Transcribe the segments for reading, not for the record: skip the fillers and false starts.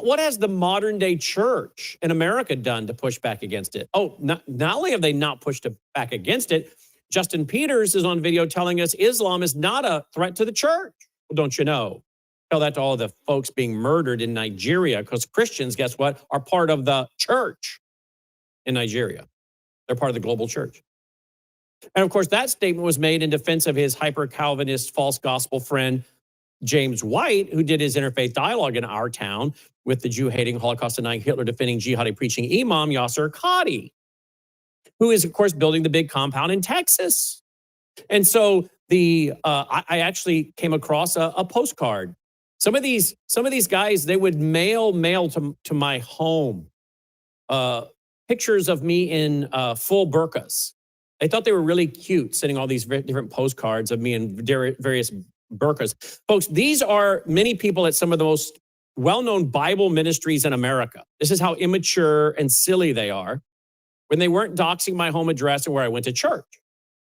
What has the modern day church in America done to push back against it? Oh, not only have they not pushed back against it, Justin Peters is on video telling us Islam is not a threat to the church. Well, don't you know? Tell that to all the folks being murdered in Nigeria, because Christians, guess what, are part of the church in Nigeria. They're part of the global church. And of course, that statement was made in defense of his hyper-Calvinist false gospel friend, James White, who did his interfaith dialogue in our town with the Jew-hating, Holocaust-denying, Hitler-defending, jihadi-preaching imam Yasser Qadi, who is, of course, building the big compound in Texas. And so I actually came across a postcard. Some of these guys, they would mail to my home pictures of me in full burqas. They thought they were really cute, sending all these different postcards of me in various burqas. Folks, these are many people at some of the most well-known Bible ministries in America. This is how immature and silly they are when they weren't doxing my home address and where I went to church.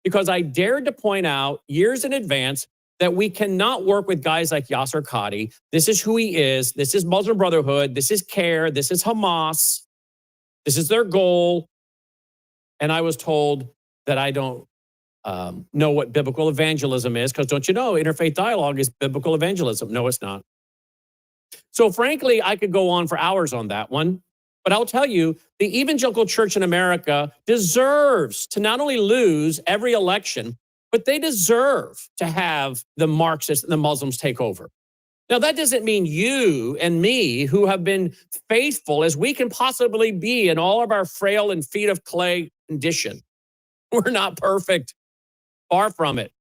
Because I dared to point out years in advance that we cannot work with guys like Yasser Qadi. This is who he is. This is Muslim Brotherhood. This is CARE. This is Hamas. This is their goal. And I was told that I don't know what biblical evangelism is, because don't you know, interfaith dialogue is biblical evangelism. No, it's not. So frankly, I could go on for hours on that one, but I'll tell you, the evangelical church in America deserves to not only lose every election, but they deserve to have the Marxists and the Muslims take over. Now, that doesn't mean you and me, who have been faithful as we can possibly be in all of our frail and feet of clay condition. We're not perfect. Far from it.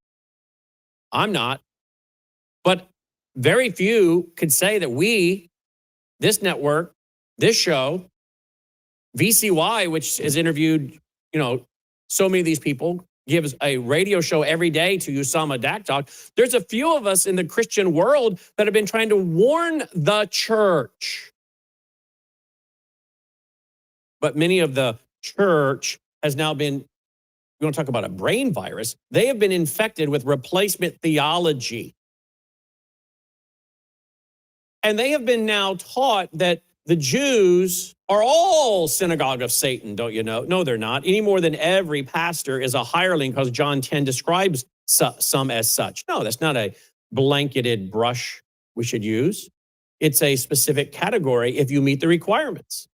I'm not. But very few could say that we, this network, this show, VCY, which has interviewed, so many of these people, gives a radio show every day to Usama Dakdok. There's a few of us in the Christian world that have been trying to warn the church. But many of the church has now been, we want to talk about a brain virus. They have been infected with replacement theology. And they have been now taught that the Jews are all synagogue of Satan, don't you know? No, they're not. Any more than every pastor is a hireling, because John 10 describes some as such. No, that's not a blanketed brush we should use. It's a specific category if you meet the requirements.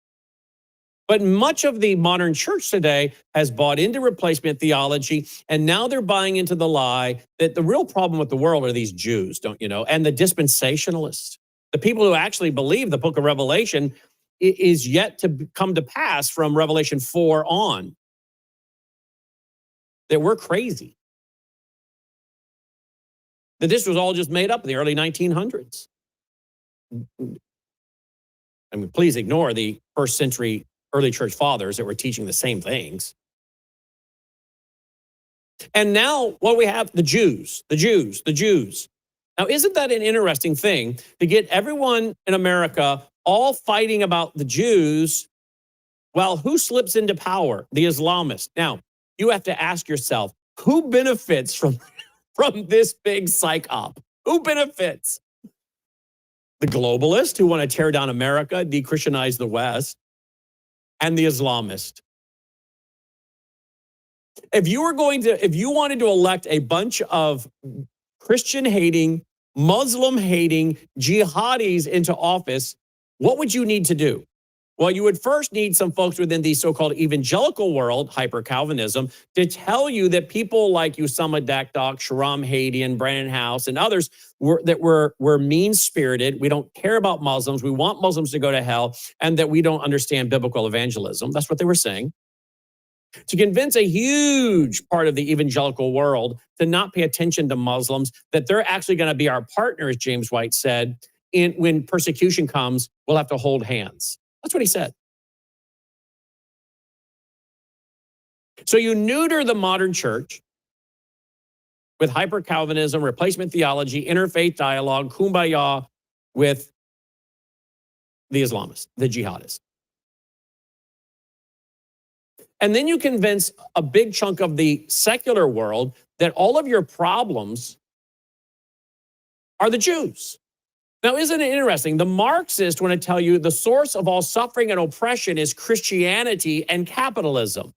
But much of the modern church today has bought into replacement theology, and now they're buying into the lie that the real problem with the world are these Jews, don't you know, and the dispensationalists. The people who actually believe the book of Revelation is yet to come to pass from Revelation 4 on. That we're crazy. That this was all just made up in the early 1900s. I mean, please ignore the first century early church fathers that were teaching the same things. And now what we have, the Jews. Now, isn't that an interesting thing to get everyone in America all fighting about the Jews? Well, who slips into power? The Islamists. Now, you have to ask yourself, who benefits from this big psych op? Who benefits? The globalists who want to tear down America, de-Christianize the West, and the Islamist. If you wanted to elect a bunch of Christian-hating, Muslim-hating jihadis into office, what would you need to do? Well, you would first need some folks within the so-called evangelical world, hyper-Calvinism, to tell you that people like Usama Dakdok, Shahram Hadian, Brannon, Howse, and others were mean-spirited. We don't care about Muslims. We want Muslims to go to hell, and that we don't understand biblical evangelism. That's what they were saying. To convince a huge part of the evangelical world to not pay attention to Muslims, that they're actually going to be our partners, James White said, when persecution comes, we'll have to hold hands. That's what he said. So you neuter the modern church with hyper-Calvinism, replacement theology, interfaith dialogue, kumbaya with the Islamists, the jihadists. And then you convince a big chunk of the secular world that all of your problems are the Jews. Now, isn't it interesting? The Marxists want to tell you the source of all suffering and oppression is Christianity and capitalism.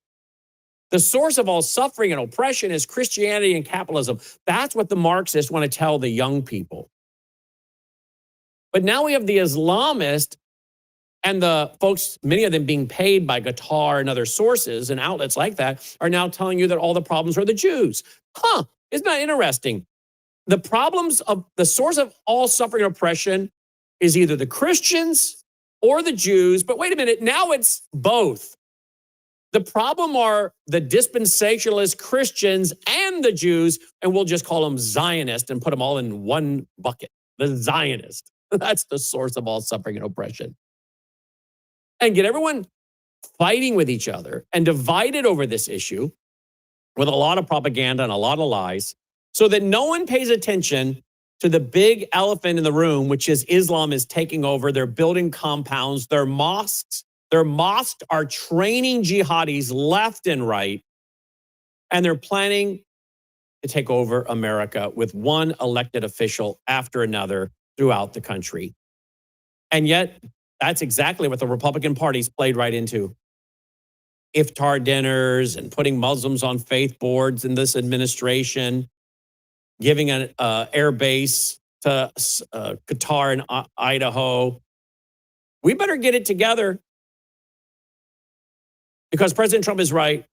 The source of all suffering and oppression is Christianity and capitalism. That's what the Marxists want to tell the young people. But now we have the Islamists and the folks, many of them being paid by Qatar and other sources and outlets like that, are now telling you that all the problems are the Jews. Isn't that interesting? The problems of the source of all suffering and oppression is either the Christians or the Jews. But wait a minute, now it's both. The problem are the dispensationalist Christians and the Jews, and we'll just call them Zionist and put them all in one bucket. The Zionist. That's the source of all suffering and oppression. And get everyone fighting with each other and divided over this issue with a lot of propaganda and a lot of lies, so that no one pays attention to the big elephant in the room, which is Islam is taking over. They're building compounds, their mosques. Their mosques are training jihadis left and right, and they're planning to take over America with one elected official after another throughout the country. And yet, that's exactly what the Republican Party's played right into. Iftar dinners and putting Muslims on faith boards in this administration, giving an air base to Qatar and Idaho. We better get it together, because President Trump is right.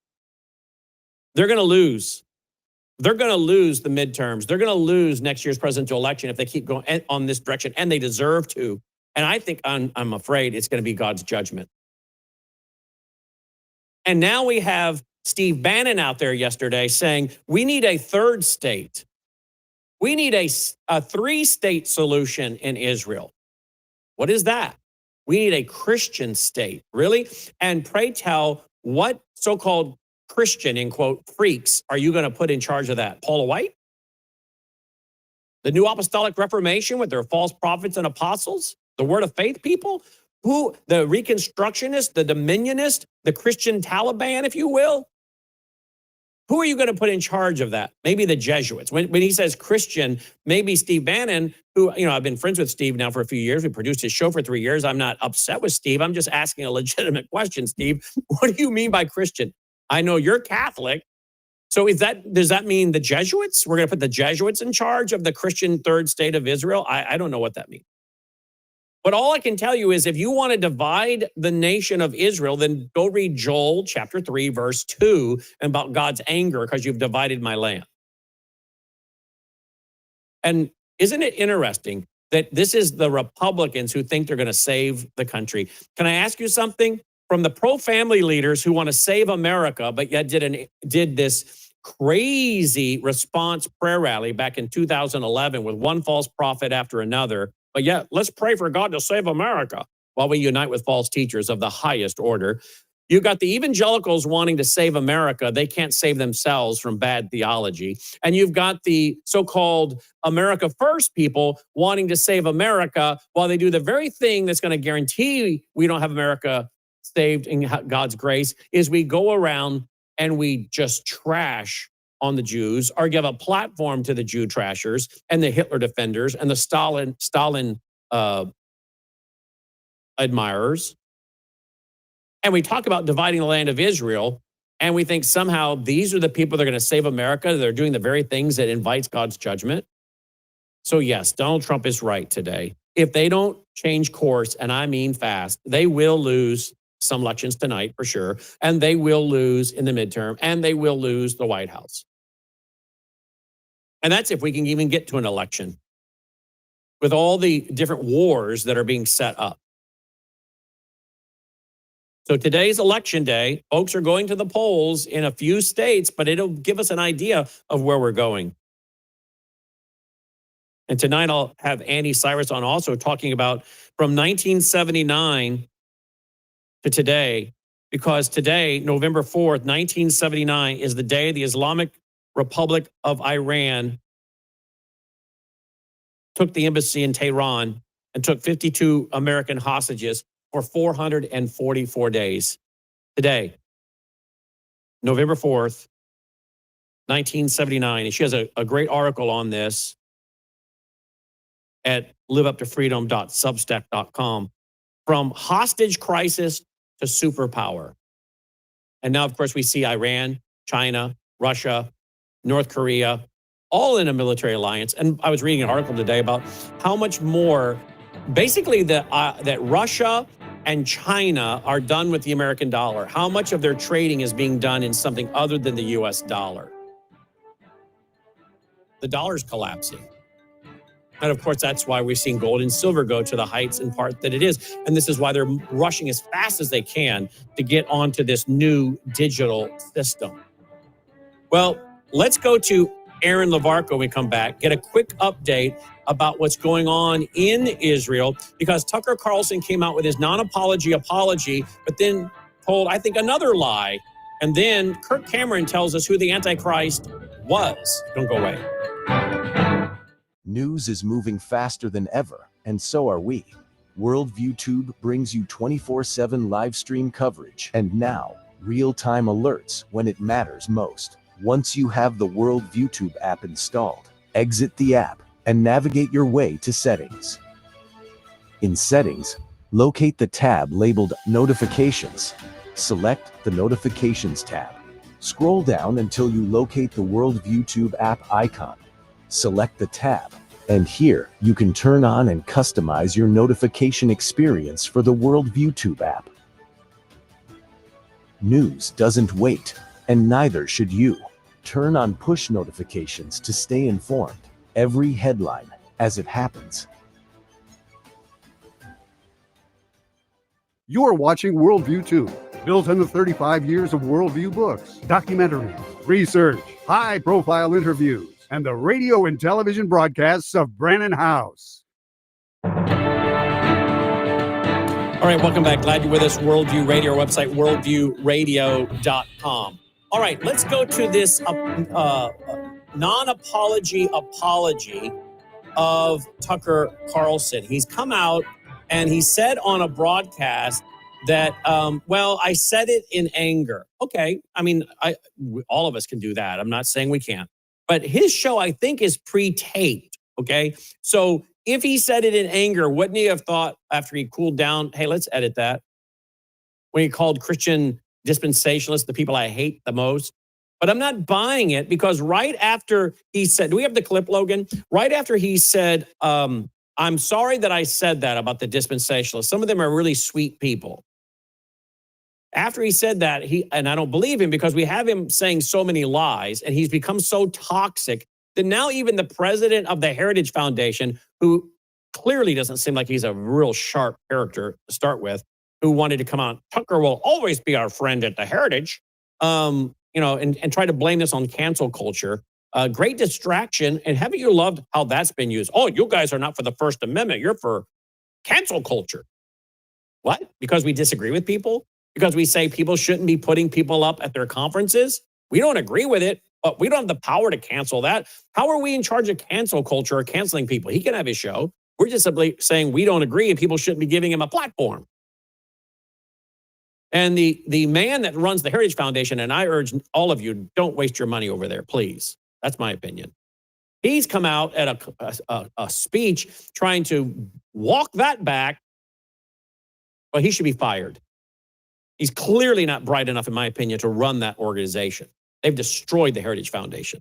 They're going to lose. They're going to lose the midterms. They're going to lose next year's presidential election if they keep going on this direction, and they deserve to. And I think, I'm afraid it's going to be God's judgment. And now we have Steve Bannon out there yesterday saying we need a third state. We need a three-state solution in Israel. What is that? We need a Christian state. Really? And pray tell, what so-called Christian, in quote, freaks are you going to put in charge of that? Paula White? The New Apostolic Reformation with their false prophets and apostles? The Word of Faith people? Who? The Reconstructionists, the Dominionists, the Christian Taliban, if you will? Who are you going to put in charge of that? Maybe the Jesuits. When he says Christian, maybe Steve Bannon, who, I've been friends with Steve now for a few years. We produced his show for 3 years. I'm not upset with Steve. I'm just asking a legitimate question, Steve. What do you mean by Christian? I know you're Catholic. So does that mean the Jesuits? We're going to put the Jesuits in charge of the Christian third state of Israel? I don't know what that means. But all I can tell you is if you want to divide the nation of Israel, then go read Joel chapter 3, verse 2 about God's anger because you've divided my land. And isn't it interesting that this is the Republicans who think they're going to save the country? Can I ask you something? From the pro-family leaders who want to save America, but yet did this crazy response prayer rally back in 2011 with one false prophet after another. But yet, let's pray for God to save America while we unite with false teachers of the highest order. You got the evangelicals wanting to save America. They can't save themselves from bad theology. And you've got the so-called America First people wanting to save America while they do the very thing that's going to guarantee we don't have America saved in God's grace, is we go around and we just trash on the Jews, or give a platform to the Jew trashers and the Hitler defenders and the Stalin admirers. And we talk about dividing the land of Israel, and we think somehow these are the people that are going to save America. They're doing the very things that invites God's judgment. So yes, Donald Trump is right today. If they don't change course, and I mean fast, they will lose some elections tonight for sure, and they will lose in the midterm, and they will lose the White House. And that's if we can even get to an election with all the different wars that are being set up. So today's election day. Folks are going to the polls in a few states, but it'll give us an idea of where we're going. And tonight I'll have Andy Cyrus on also talking about from 1979 to today, because today, November 4th, 1979, is the day the Islamic Republic of Iran took the embassy in Tehran and took 52 American hostages for 444 days. Today, November 4th, 1979. And she has a great article on this at liveuptofreedom.substack.com. From hostage crisis to superpower. And now, of course, we see Iran, China, Russia, North Korea, all in a military alliance. And I was reading an article today about how much more, basically, that Russia and China are done with the American dollar. How much of their trading is being done in something other than the US dollar? The dollar's collapsing. And of course, that's why we've seen gold and silver go to the heights in part that it is. And this is why they're rushing as fast as they can to get onto this new digital system. Well, let's go to Aaron Lavarco when we come back, get a quick update about what's going on in Israel, because Tucker Carlson came out with his non-apology apology, but then told, I think, another lie. And then Kirk Cameron tells us who the Antichrist was. Don't go away. News is moving faster than ever, and so are we. Worldview Tube brings you 24/7 live stream coverage, and now, real-time alerts when it matters most. Once you have the Worldview Tube app installed, exit the app and navigate your way to Settings. In Settings, locate the tab labeled Notifications. Select the Notifications tab. Scroll down until you locate the Worldview Tube app icon. Select the tab, and here you can turn on and customize your notification experience for the Worldview Tube app. News doesn't wait, and neither should you. Turn on push notifications to stay informed. Every headline as it happens. You are watching Worldview 2, built on the 35 years of Worldview books, documentaries, research, high-profile interviews, and the radio and television broadcasts of Brannon Howse. All right, welcome back. Glad you're with us. Worldview Radio, our website, worldviewradio.com. All right, let's go to this non-apology apology of Tucker Carlson. He's come out and he said on a broadcast that, well, I said it in anger. Okay, I mean, all of us can do that. I'm not saying we can't. But his show, I think, is pre-taped, okay? So if he said it in anger, wouldn't he have thought after he cooled down, hey, let's edit that? When he called Christian dispensationalists the people I hate the most. But I'm not buying it, because right after he said, do we have the clip, Logan? Right after he said, I'm sorry that I said that about the dispensationalists. Some of them are really sweet people. After he said that, and I don't believe him, because we have him saying so many lies and he's become so toxic that now even the president of the Heritage Foundation, who clearly doesn't seem like he's a real sharp character to start with, who wanted to come out, Tucker will always be our friend at the Heritage, and try to blame this on cancel culture. Great distraction. And haven't you loved how that's been used? Oh, you guys are not for the First Amendment. You're for cancel culture. What? Because we disagree with people? Because we say people shouldn't be putting people up at their conferences? We don't agree with it, but we don't have the power to cancel that. How are we in charge of cancel culture or canceling people? He can have his show. We're just simply saying we don't agree and people shouldn't be giving him a platform. And the man that runs the Heritage Foundation, and I urge all of you, don't waste your money over there, please. That's my opinion. He's come out at a speech trying to walk that back. Well, he should be fired. He's clearly not bright enough, in my opinion, to run that organization. They've destroyed the Heritage Foundation.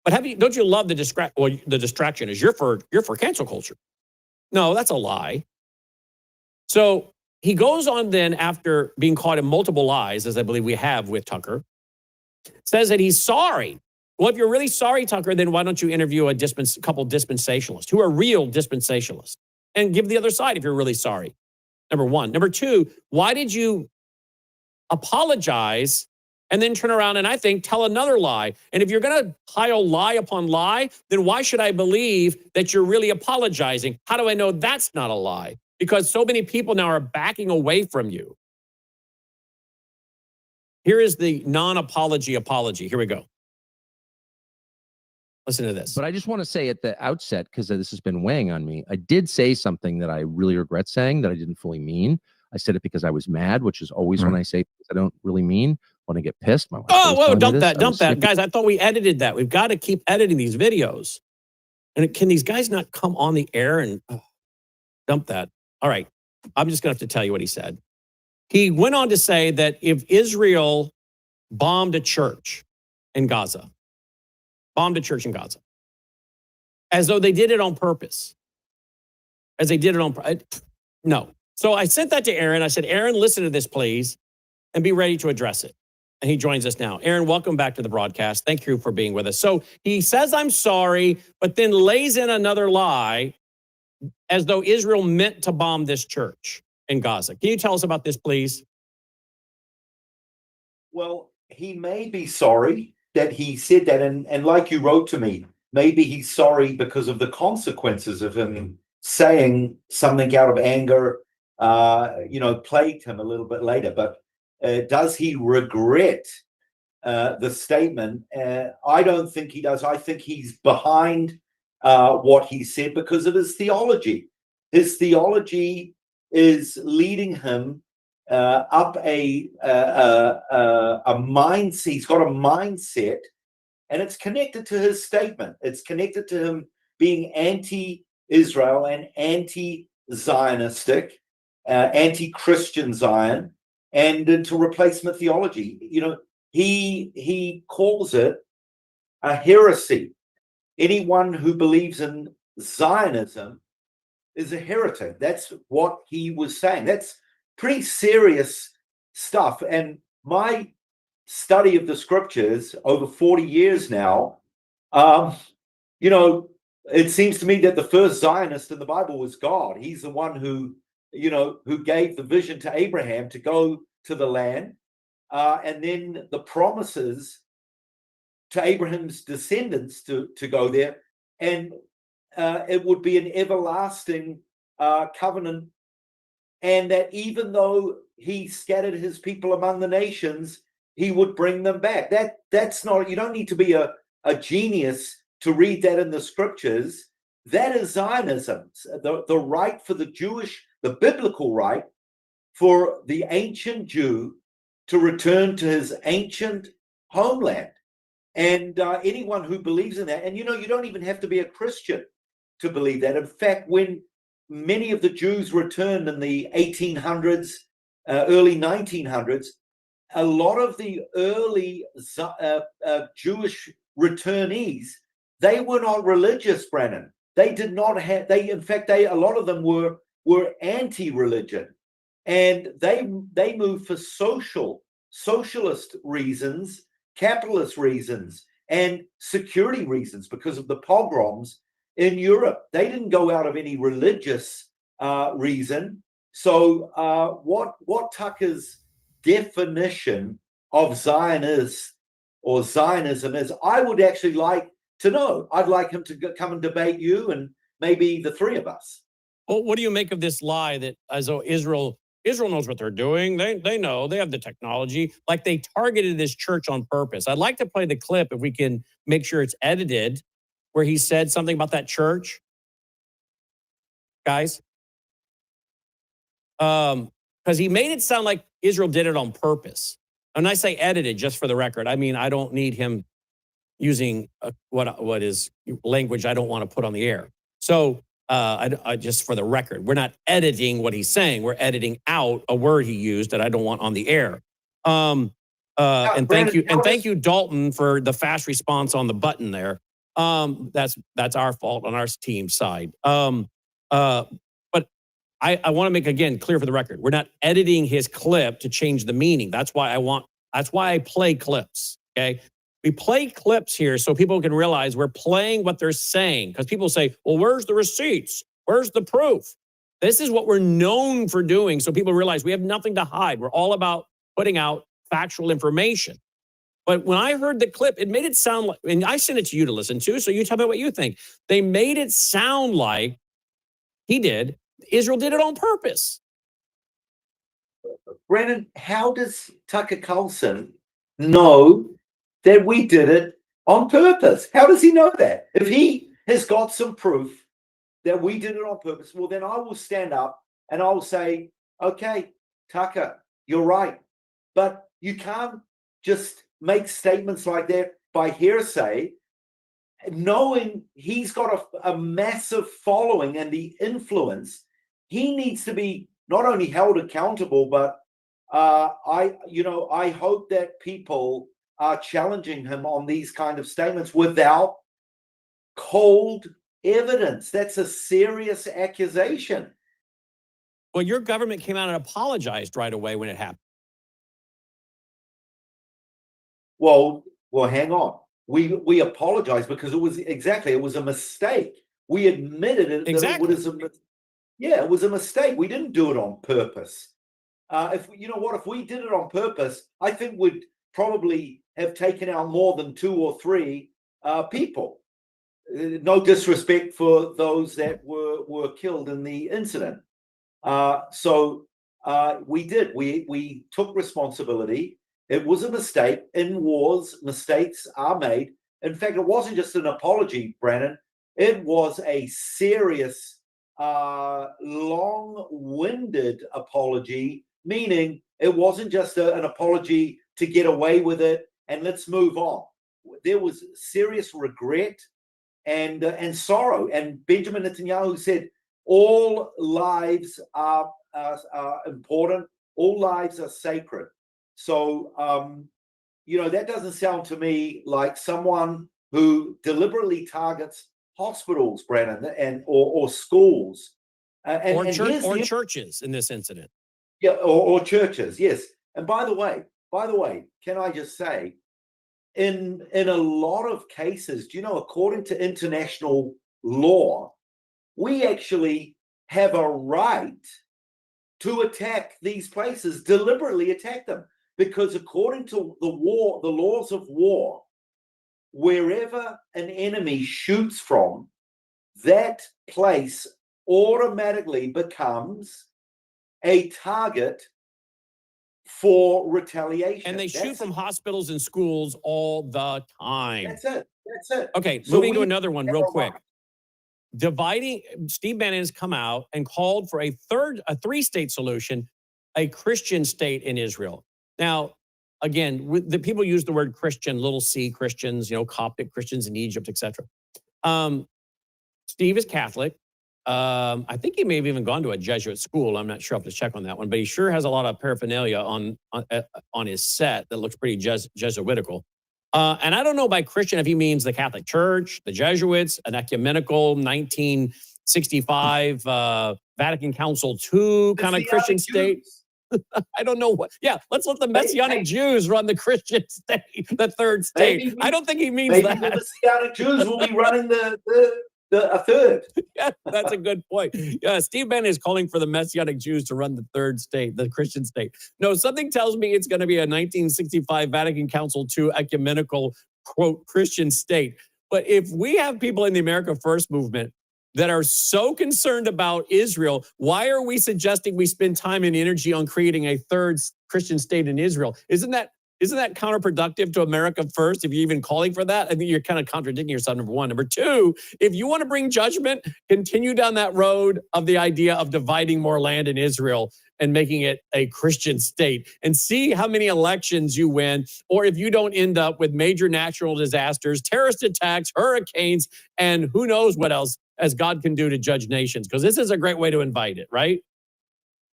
But don't you love the distraction is you're for cancel culture? No, that's a lie. So he goes on then, after being caught in multiple lies, as I believe we have with Tucker, says that he's sorry. Well, if you're really sorry, Tucker, then why don't you interview a couple dispensationalists who are real dispensationalists and give the other side if you're really sorry? Number one. Number two, why did you apologize and then turn around and I think tell another lie? And if you're going to pile lie upon lie, then why should I believe that you're really apologizing? How do I know that's not a lie? Because so many people now are backing away from you. Here is the non-apology apology. Here we go. Listen to this. But I just want to say at the outset, because this has been weighing on me, I did say something that I really regret saying that I didn't fully mean. I said it because I was mad, which is always when I say things I don't really mean. When I get pissed, my wife. Oh, whoa, dump that. Guys, I thought we edited that. We've got to keep editing these videos. And can these guys not come on the air and dump that? All right. I'm just going to have to tell you what he said. He went on to say that if Israel bombed a church in Gaza, as though they did it on purpose, no. So I sent that to Aaron. I said, Aaron, listen to this, please, and be ready to address it. And he joins us now. Aaron, welcome back to the broadcast. Thank you for being with us. So he says, I'm sorry, but then lays in another lie as though Israel meant to bomb this church in Gaza. Can you tell us about this, please? Well, he may be sorry that he said that. And like you wrote to me, maybe he's sorry because of the consequences of him saying something out of anger, plagued him a little bit later. But does he regret the statement? I don't think he does. I think he's behind what he said because of his theology. His theology is leading him up a mindset. He's got a mindset, and it's connected to his statement. It's connected to him being anti-Israel and anti-Zionistic, anti-Christian Zion, and into replacement theology. He calls it a heresy. Anyone who believes in Zionism is a heretic. That's what he was saying. That's pretty serious stuff. And my study of the scriptures over 40 years now, it seems to me that the first Zionist in the Bible was God. He's the one who gave the vision to Abraham to go to the land, and then the promises to Abraham's descendants to go there, and it would be an everlasting covenant, and that even though he scattered his people among the nations, he would bring them back. That's not, you don't need to be a genius to read that in the scriptures. That is Zionism, the right for the biblical right for the ancient Jew to return to his ancient homeland. And anyone who believes in that, and you don't even have to be a Christian to believe that. In fact, when many of the Jews returned in the 1800s, early 1900s, a lot of the early Jewish returnees, they were not religious, Brannon. They did not have, in fact, a lot of them were anti-religion. And they moved for socialist reasons, capitalist reasons, and security reasons because of the pogroms in Europe. They didn't go out of any religious reason. So what Tucker's definition of Zionist or Zionism is, I would actually like to know. I'd like him to come and debate you and maybe the three of us. Well, what do you make of this lie that as though Israel knows what they're doing? They know, they have the technology, like they targeted this church on purpose. I'd like to play the clip if we can make sure it's edited, where he said something about that church. Guys? Because he made it sound like Israel did it on purpose. And I say edited just for the record. I mean, I don't need him using what is language I don't want to put on the air. So I just for the record, we're not editing what he's saying. We're editing out a word he used that I don't want on the air. And thank you, Dalton, for the fast response on the button there. That's our fault on our team's side. But I want to make again clear for the record, we're not editing his clip to change the meaning. That's why I play clips. Okay. We play clips here so people can realize we're playing what they're saying. Because people say, well, where's the receipts? Where's the proof? This is what we're known for doing. So people realize we have nothing to hide. We're all about putting out factual information. But when I heard the clip, it made it sound like, and I sent it to you to listen to, so you tell me what you think. They made it sound like Israel did it on purpose. Brannon, how does Tucker Carlson know that we did it on purpose? How does he know that? If he has got some proof that we did it on purpose, well, then I will stand up and I will say, okay, Tucker, you're right. But you can't just make statements like that by hearsay knowing he's got a massive following and the influence, he needs to be not only held accountable, but I hope that people are challenging him on these kind of statements without cold evidence. That's a serious accusation. Well, your government came out and apologized right away when it happened. Well, hang on. We apologized because it was a mistake. We admitted it. Exactly. It was a mistake. We didn't do it on purpose. If we did it on purpose, I think we'd probably have taken out more than 2 or 3 people. No disrespect for those that were killed in the incident. So we did. We took responsibility. It was a mistake. In wars, mistakes are made. In fact, it wasn't just an apology, Brannon. It was a serious, long-winded apology, meaning it wasn't just an apology to get away with it and let's move on. There was serious regret and sorrow. And Benjamin Netanyahu said, all lives are important. All lives are sacred. So, that doesn't sound to me like someone who deliberately targets hospitals, Brannon, or schools. Or churches in this incident. Yeah, or churches, yes. And by the way, can I just say, in a lot of cases, according to international law, we actually have a right to attack these places, deliberately attack them. Because according to the laws of war, wherever an enemy shoots from, that place automatically becomes a target for retaliation. And they shoot from hospitals and schools all the time. That's it. Okay, so moving to another one real quick. Steve Bannon has come out and called for a 3-state solution, a Christian state in Israel. Now, again, the people use the word Christian, little c Christians, Coptic Christians in Egypt, etc. Steve is Catholic. I think he may have even gone to a Jesuit school. I'm not sure. I'll have to check on that one. But he sure has a lot of paraphernalia on his set that looks pretty Jesuitical. And I don't know by Christian if he means the Catholic Church, the Jesuits, an ecumenical 1965 Vatican Council II kind of Christian state. I don't know what. Yeah, let's let the Messianic Jews run the Christian state, the 3rd state. I don't think he means that. The Messianic Jews will be running a 3rd. Yeah, that's a good point. Yeah, Steve Bannon is calling for the Messianic Jews to run the 3rd state, the Christian state. No, something tells me it's going to be a 1965 Vatican Council II ecumenical, quote, Christian state. But if we have people in the America First movement that are so concerned about Israel, why are we suggesting we spend time and energy on creating a 3rd Christian state in Israel? Isn't that counterproductive to America First if you're even calling for that? I think you're kind of contradicting yourself, number one. Number two, if you want to bring judgment, continue down that road of the idea of dividing more land in Israel and making it a Christian state and see how many elections you win, or if you don't end up with major natural disasters, terrorist attacks, hurricanes, and who knows what else as God can do to judge nations, because this is a great way to invite it, right?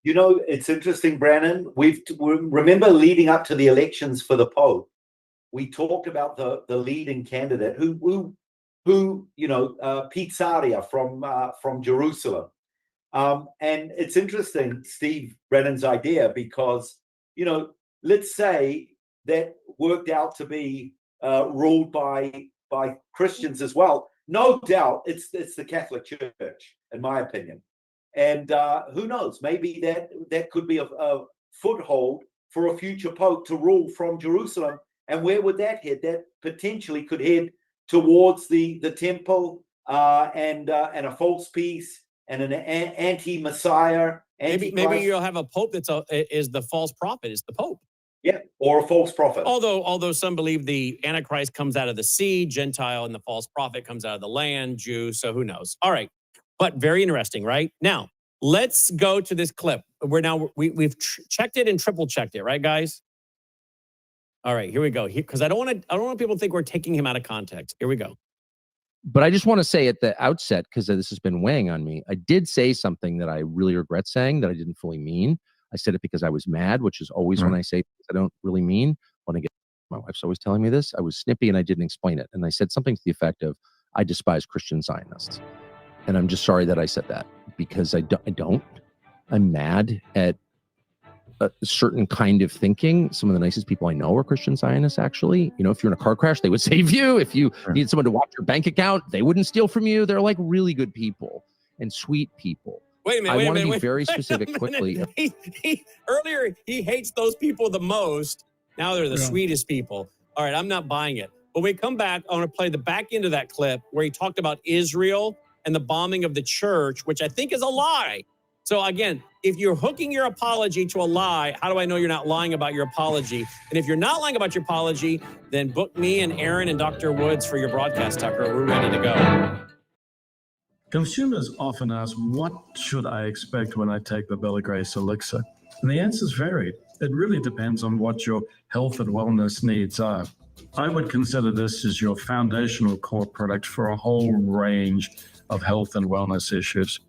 It's interesting, Brannon. Remember leading up to the elections for the Pope, we talked about the leading candidate who Pete Saria from Jerusalem. And it's interesting, Steve Brannon's idea, because, let's say that worked out to be ruled by Christians as well. No doubt it's the Catholic Church, in my opinion. And who knows, maybe that could be a foothold for a future Pope to rule from Jerusalem. And where would that head? That potentially could head towards the temple and a false peace and an anti-Messiah. Maybe you'll have a Pope is the false prophet, is the Pope. Yeah, or a false prophet. Although some believe the Antichrist comes out of the sea, Gentile, and the false prophet comes out of the land, Jew. So who knows? All right. But very interesting, right? Now, let's go to this clip. We've checked it and triple checked it, right, guys? All right, here we go. Because I don't want people to think we're taking him out of context. Here we go. But I just want to say at the outset, because this has been weighing on me, I did say something that I really regret saying that I didn't fully mean. I said it because I was mad, which is always when I say things I don't really mean. When I get, my wife's always telling me this. I was snippy and I didn't explain it. And I said something to the effect of, I despise Christian Zionists. And I'm just sorry that I said that, because I don't. I'm mad at a certain kind of thinking. Some of the nicest people I know are Christian Zionists, actually. You know, if you're in a car crash, they would save you. If you need someone to watch your bank account, they wouldn't steal from you. They're like really good people and sweet people. Wait a minute. I want to be very specific quickly. Earlier, he hates those people the most. Now they're the sweetest people. All right, I'm not buying it. When we come back, I want to play the back end of that clip where he talked about Israel and the bombing of the church, which I think is a lie. So again, if you're hooking your apology to a lie, how do I know you're not lying about your apology? And if you're not lying about your apology, then book me and Aaron and Dr. Woods for your broadcast, Tucker. We're ready to go. Consumers often ask, what should I expect when I take the Bella Grace elixir? And the answer is varied. It really depends on what your health and wellness needs are. I would consider this as your foundational core product for a whole range of health and wellness issues.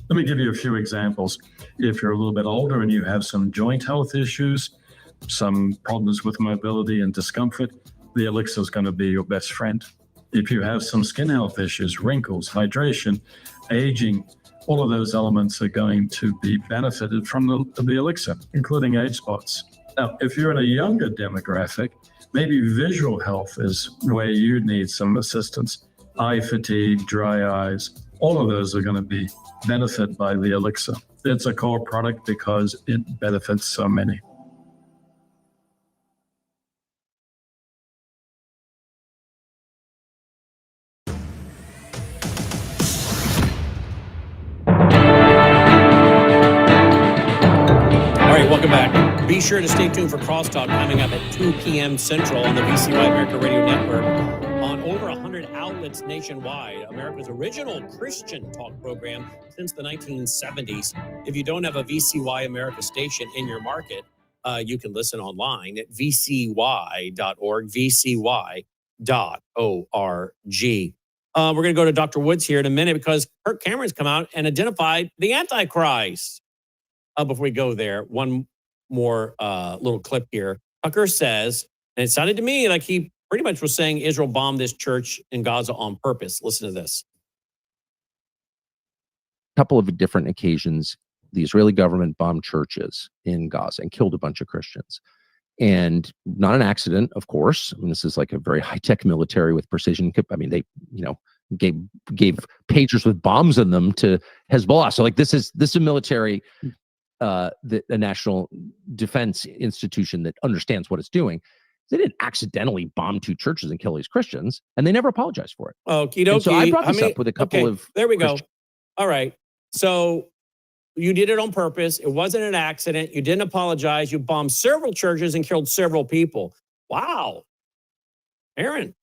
Let me give you a few examples. If you're a little bit older and you have some joint health issues, some problems with mobility and discomfort, the elixir is going to be your best friend. If you have some skin health issues, wrinkles, hydration, aging, all of those elements are going to be benefited from the elixir, including age spots. Now, if you're in a younger demographic, maybe visual health is where you need some assistance. Eye fatigue, dry eyes, all of those are going to be benefited by the elixir. It's a core product because it benefits so many. Welcome back. Be sure to stay tuned for Crosstalk coming up at 2 p.m. Central on the VCY America Radio Network on over 100 outlets nationwide. America's original Christian talk program since the 1970s. If you don't have a VCY America station in your market, you can listen online at vcy.org, vcy.org. We're going to go to Dr. Woods here in a minute because Kirk Cameron's come out and identified the Antichrist. Before we go there, one more little clip here. Tucker says, and it sounded to me like he pretty much was saying Israel bombed this church in Gaza on purpose. Listen to this. A couple of different occasions, the Israeli government bombed churches in Gaza and killed a bunch of Christians. And not an accident, of course. I mean, this is like a very high-tech military with precision. I mean, they, gave pagers with bombs in them to Hezbollah. So like this is a military a national defense institution that understands what it's doing. They didn't accidentally bomb two churches and kill these Christians, and they never apologized for it. Okie dokie. So I brought this up with a couple of. There we go. All right. So you did it on purpose. It wasn't an accident. You didn't apologize. You bombed several churches and killed several people. Wow. Aaron.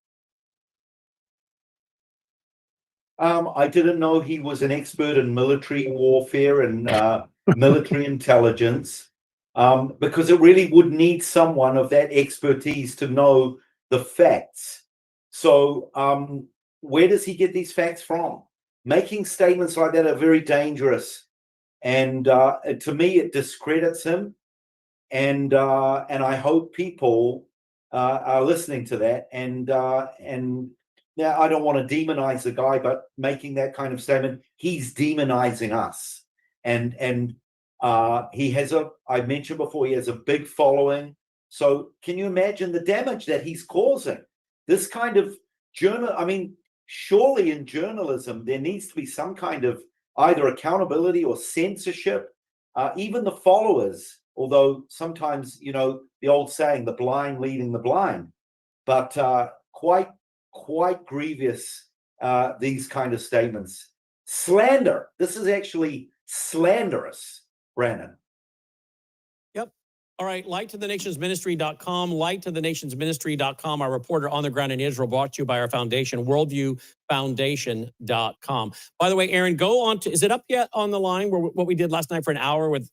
I didn't know he was an expert in military warfare and military intelligence, because it really would need someone of that expertise to know the facts. So where does he get these facts from? Making statements like that are very dangerous. And to me, it discredits him. And I hope people are listening to that. And now I don't want to demonize the guy, but making that kind of statement, he's demonizing us. And he has I mentioned before, he has a big following. So can you imagine the damage that he's causing? This kind of surely in journalism, there needs to be some kind of either accountability or censorship. Even the followers, although sometimes, the old saying, the blind leading the blind, but quite grievous, these kind of statements. Slander. This is actually slanderous, Brannon. Yep. All right. Lighttothenationsministry.com, lighttothenationsministry.com, our reporter on the ground in Israel, brought to you by our foundation, worldviewfoundation.com. By the way, Aaron, go on to, is it up yet on the line where what we did last night for an hour with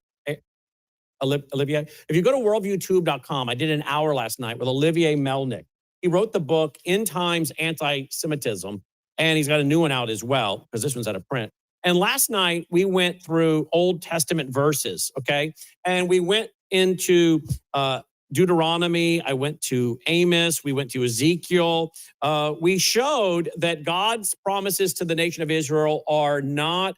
Olivier? If you go to worldviewtube.com, I did an hour last night with Olivier Melnick. He wrote the book, End Times Anti-Semitism. And he's got a new one out as well, because this one's out of print. And last night we went through Old Testament verses, okay? And we went into Deuteronomy. I went to Amos. We went to Ezekiel. We showed that God's promises to the nation of Israel are not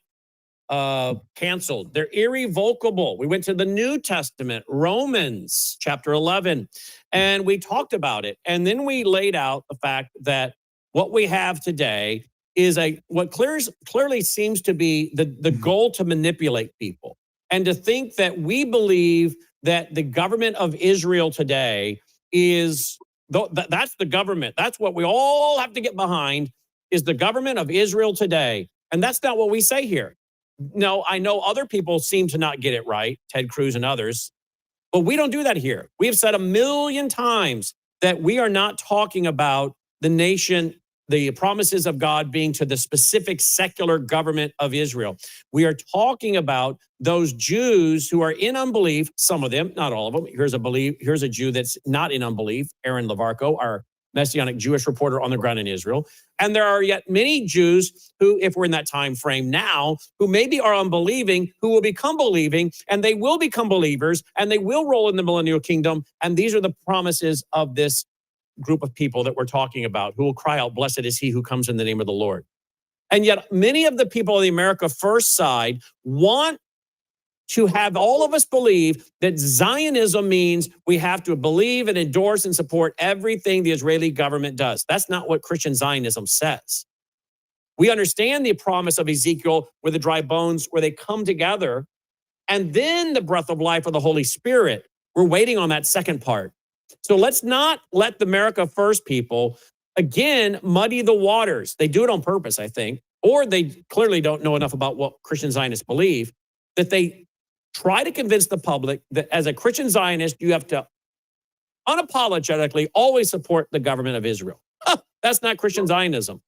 canceled. They're irrevocable. We went to the New Testament, Romans chapter 11, and we talked about it. And then we laid out the fact that what we have today is what clearly seems to be the goal to manipulate people and to think that we believe that the government of Israel today is, that's the government. That's what we all have to get behind, is the government of Israel today. And that's not what we say here. No, I know other people seem to not get it right, Ted Cruz and others, but we don't do that here. We have said 1,000,000 times that we are not talking about the nation, the promises of God being to the specific secular government of Israel. We are talking about those Jews who are in unbelief, some of them, not all of them. Here's a Jew that's not in unbelief, Aaron Levarco, our Messianic Jewish reporter on the ground in Israel. And there are yet many Jews who, if we're in that time frame now, who maybe are unbelieving, who will become believing, and they will become believers, and they will roll in the millennial kingdom. And these are the promises of this group of people that we're talking about, who will cry out, "Blessed is he who comes in the name of the Lord." And yet many of the people on the America First side want to have all of us believe that Zionism means we have to believe and endorse and support everything the Israeli government does. That's not what Christian Zionism says. We understand the promise of Ezekiel with the dry bones where they come together, and then the breath of life of the Holy Spirit. We're waiting on that second part. So let's not let the America First people, again, muddy the waters. They do it on purpose, I think, or they clearly don't know enough about what Christian Zionists believe, that they try to convince the public that as a Christian Zionist, you have to unapologetically always support the government of Israel. That's not Christian Zionism.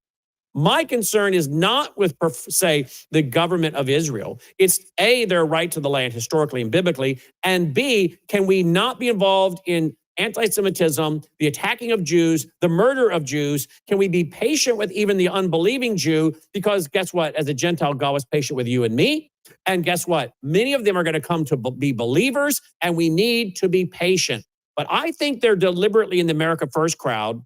My concern is not with, say, the government of Israel. It's A, their right to the land historically and biblically, and B, can we not be involved in anti-Semitism, the attacking of Jews, the murder of Jews? Can we be patient with even the unbelieving Jew? Because guess what? As a Gentile, God was patient with you and me. And guess what? Many of them are going to come to be believers, and we need to be patient. But I think they're deliberately in the America First crowd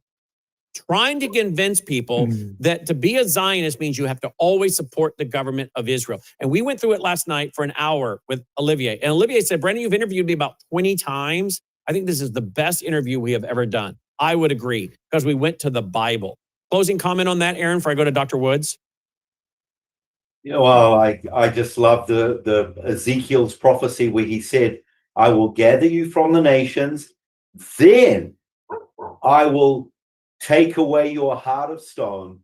trying to convince people that to be a Zionist means you have to always support the government of Israel. And we went through it last night for an hour with Olivier. And Olivier said, "Brannon, you've interviewed me about 20 times. I think this is the best interview we have ever done." I would agree, because we went to the Bible. Closing comment on that, Aaron, before I go to Dr. Woods? You know, well, I just love the Ezekiel's prophecy where he said, "I will gather you from the nations, then I will take away your heart of stone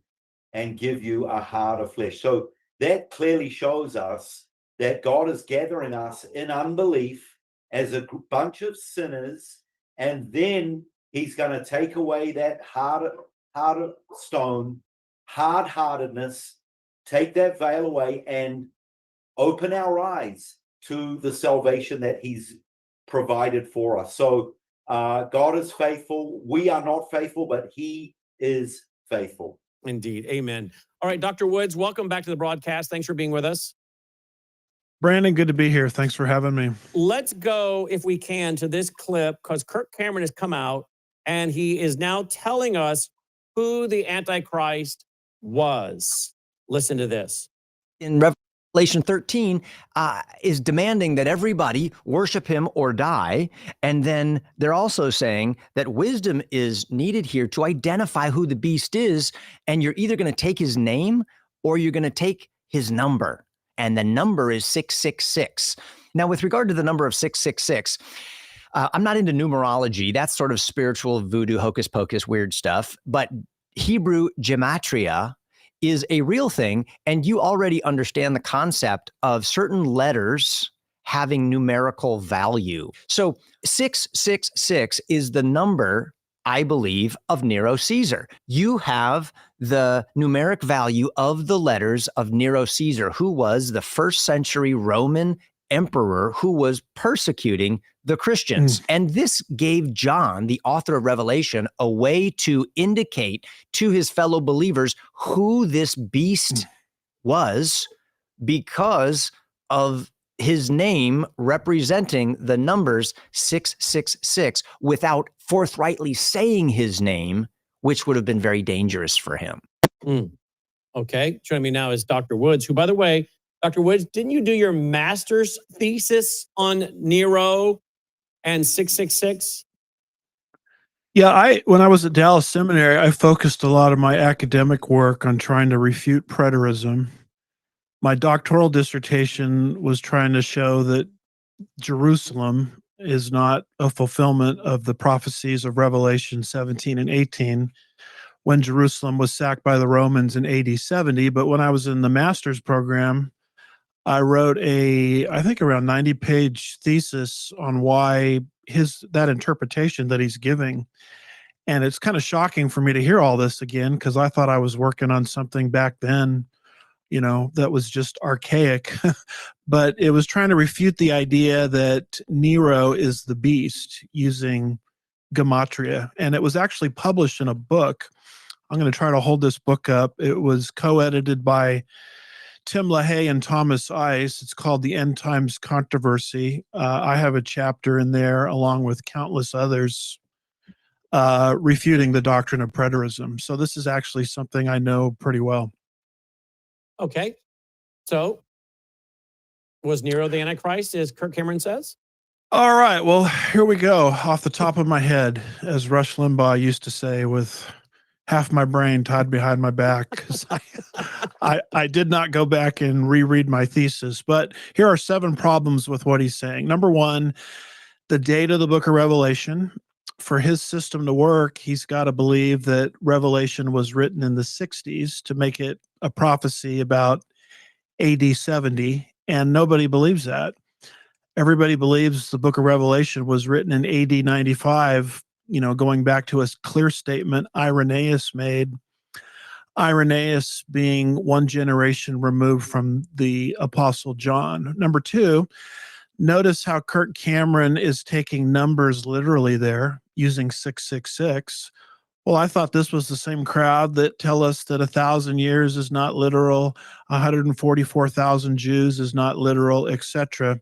and give you a heart of flesh." So that clearly shows us that God is gathering us in unbelief as a bunch of sinners, and then he's going to take away that heart of stone, hard-heartedness, take that veil away, and open our eyes to the salvation that he's provided for us. So God is faithful. We are not faithful, but he is faithful. Indeed. Amen. All right, Dr. Woods, welcome back to the broadcast. Thanks for being with us. Brannon, good to be here. Thanks for having me. Let's go, if we can, to this clip, because Kirk Cameron has come out and he is now telling us who the Antichrist was. Listen to this. In Revelation 13 is demanding that everybody worship him or die. And then they're also saying that wisdom is needed here to identify who the beast is. And you're either going to take his name or you're going to take his number. And the number is 666. Now, with regard to the number of 666, I'm not into numerology. That's sort of spiritual voodoo, hocus pocus, weird stuff. But Hebrew gematria is a real thing, and you already understand the concept of certain letters having numerical value. So 666 is the number, I believe, of Nero Caesar. You have the numeric value of the letters of Nero Caesar, who was the first century Roman emperor who was persecuting the Christians. And this gave John, the author of Revelation, a way to indicate to his fellow believers who this beast was, because of his name representing the numbers 666, without forthrightly saying his name, which would have been very dangerous for him. Okay. Joining me now is Dr. Woods, who, by the way, Dr. Woods, didn't you do your master's thesis on Nero and 666? Yeah, when I was at Dallas Seminary, I focused a lot of my academic work on trying to refute preterism. My doctoral dissertation was trying to show that Jerusalem is not a fulfillment of the prophecies of Revelation 17 and 18, when Jerusalem was sacked by the Romans in AD 70. But when I was in the master's program, I wrote I think around 90-page thesis on why that interpretation that he's giving. And it's kind of shocking for me to hear all this again, because I thought I was working on something back then, that was just archaic. But it was trying to refute the idea that Nero is the beast using gematria. And it was actually published in a book. I'm going to try to hold this book up. It was co-edited by Tim LaHaye and Thomas Ice. It's called The End Times Controversy. I have a chapter in there, along with countless others, refuting the doctrine of preterism. So this is actually something I know pretty well. Okay. So was Nero the Antichrist, as Kirk Cameron says? All right. Well, here we go. Off the top of my head, as Rush Limbaugh used to say, with half my brain tied behind my back, because I did not go back and reread my thesis. But here are 7 problems with what he's saying. Number 1, the date of the book of Revelation. For his system to work, he's got to believe that Revelation was written in the 60s to make it a prophecy about AD 70, and nobody believes that. Everybody believes the book of Revelation was written in AD 95, going back to a clear statement Irenaeus made. Irenaeus being one generation removed from the Apostle John. Number 2, notice how Kirk Cameron is taking numbers literally there, using 666. Well, I thought this was the same crowd that tell us that 1,000 years is not literal, 144,000 Jews is not literal, etc.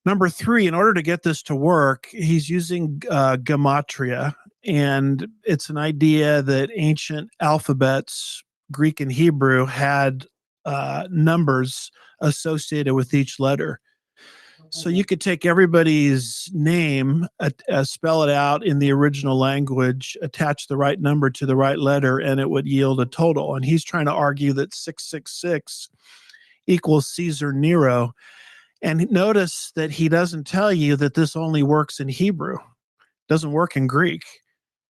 Number 3, in order to get this to work, he's using gematria, and it's an idea that ancient alphabets, Greek and Hebrew, had numbers associated with each letter. So you could take everybody's name, spell it out in the original language, attach the right number to the right letter, and it would yield a total. And he's trying to argue that 666 equals Caesar Nero. And notice that he doesn't tell you that this only works in Hebrew, doesn't work in Greek.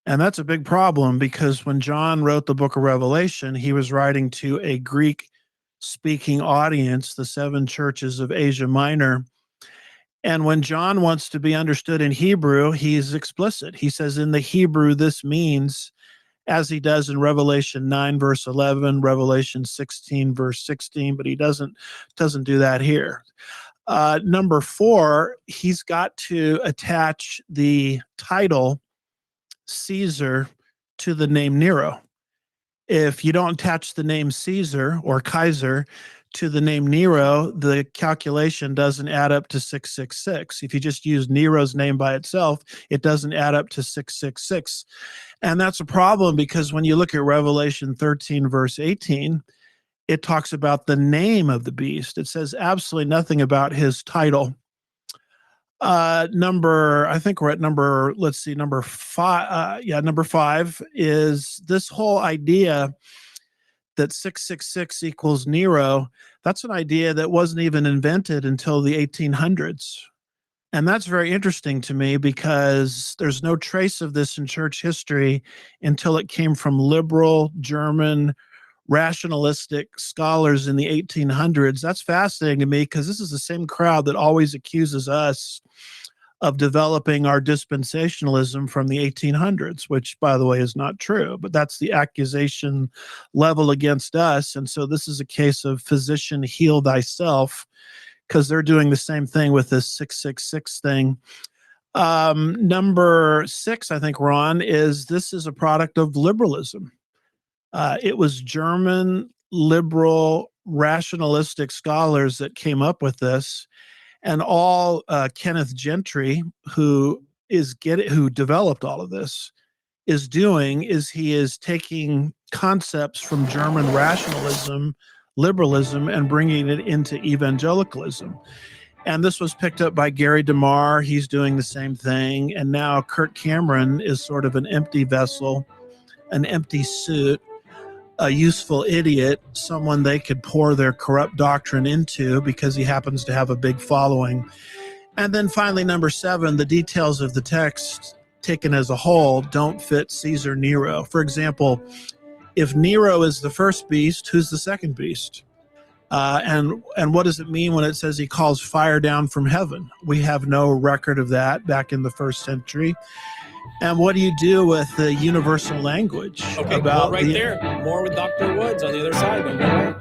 And that's a big problem, because when John wrote the book of Revelation, he was writing to a Greek-speaking audience, the 7 churches of Asia Minor. And when John wants to be understood in Hebrew, he's explicit. He says in the Hebrew, this means, as he does in Revelation 9, verse 11, Revelation 16, verse 16, but he doesn't do that here. Number 4, he's got to attach the title Caesar to the name Nero. If you don't attach the name Caesar or Kaiser to the name Nero, the calculation doesn't add up to 666. If you just use Nero's name by itself, it doesn't add up to 666. And that's a problem, because when you look at Revelation 13, verse 18, it talks about the name of the beast. It says absolutely nothing about his title. I think we're at number 5. Number 5 is this whole idea that 666 equals Nero. That's an idea that wasn't even invented until the 1800s. And that's very interesting to me, because there's no trace of this in church history until it came from liberal German rationalistic scholars in the 1800s. That's fascinating to me, because this is the same crowd that always accuses us of developing our dispensationalism from the 1800s, which, by the way, is not true, but that's the accusation level against us. And so this is a case of physician, heal thyself, because they're doing the same thing with this 666 thing. Number 6, I think, Ron, this is a product of liberalism. It was German liberal rationalistic scholars that came up with this, and all Kenneth Gentry, who developed all of this, is doing is he is taking concepts from German rationalism, liberalism, and bringing it into evangelicalism. And this was picked up by Gary DeMar. He's doing the same thing. And now Kirk Cameron is sort of an empty vessel, an empty suit, a useful idiot, someone they could pour their corrupt doctrine into because he happens to have a big following. And then finally, number 7, the details of the text taken as a whole don't fit Caesar Nero. For example, if Nero is the first beast, who's the second beast? And what does it mean when it says he calls fire down from heaven? We have no record of that back in the 1st century. And what do you do with the universal language? Okay, well, right there. More with Dr. Woods on the other side. Don't go away.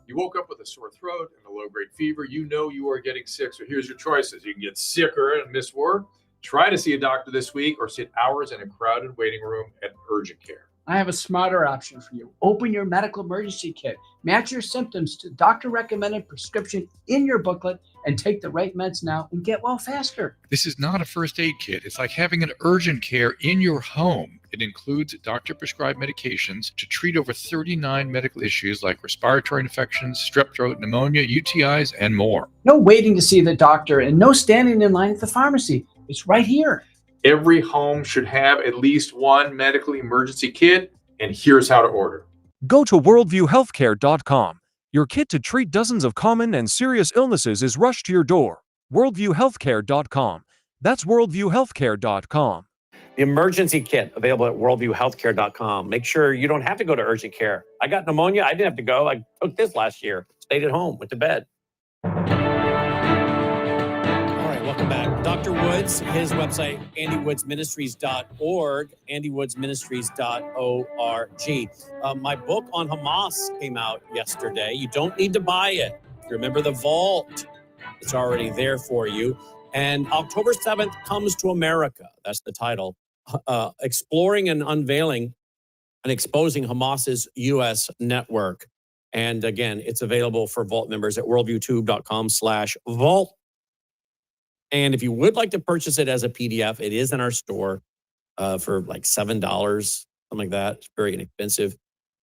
You woke up with a sore throat and a low-grade fever. You know you are getting sick, so here's your choices. You can get sicker and miss work, try to see a doctor this week, or sit hours in a crowded waiting room at urgent care. I have a smarter option for you. Open your medical emergency kit. Match your symptoms to doctor-recommended prescription in your booklet and take the right meds now and get well faster. This is not a first aid kit. It's like having an urgent care in your home. It includes doctor-prescribed medications to treat over 39 medical issues like respiratory infections, strep throat, pneumonia, UTIs, and more. No waiting to see the doctor and no standing in line at the pharmacy. It's right here. Every home should have at least one medical emergency kit, and here's how to order. Go to worldviewhealthcare.com. Your kit to treat dozens of common and serious illnesses is rushed to your door. worldviewhealthcare.com. That's worldviewhealthcare.com. The emergency kit available at worldviewhealthcare.com. Make sure you don't have to go to urgent care. I got pneumonia. I didn't have to go. I took this last year. Stayed at home. Went to bed. Welcome back. Dr. Woods, his website, andywoodsministries.org, andywoodsministries.org. My book on Hamas came out yesterday. You don't need to buy it. Remember the vault. It's already there for you. And October 7th comes to America. That's the title. Exploring and unveiling and exposing Hamas's U.S. network. And again, it's available for Vault members at worldviewtube.com/vault. And if you would like to purchase it as a PDF, it is in our store for like $7, something like that. It's very inexpensive.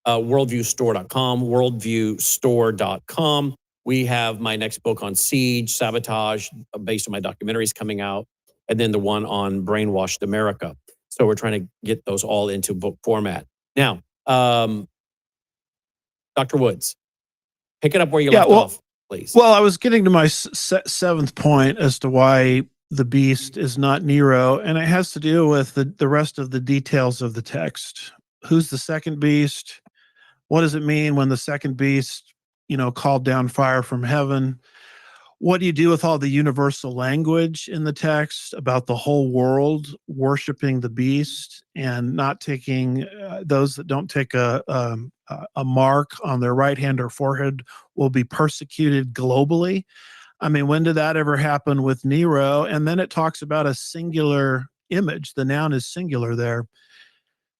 Worldviewstore.com, worldviewstore.com. We have my next book on siege, sabotage, based on my documentaries coming out, and then the one on brainwashed America. So we're trying to get those all into book format. Now, Dr. Woods, pick it up where you left off. Please. Well, I was getting to my 7th point as to why the beast is not Nero, and it has to do with the rest of the details of the text. Who's the second beast? What does it mean when the second beast, called down fire from heaven? What do you do with all the universal language in the text about the whole world worshiping the beast and not taking those that don't take a mark on their right hand or forehead will be persecuted globally? I mean, when did that ever happen with Nero? And then it talks about a singular image. The noun is singular there,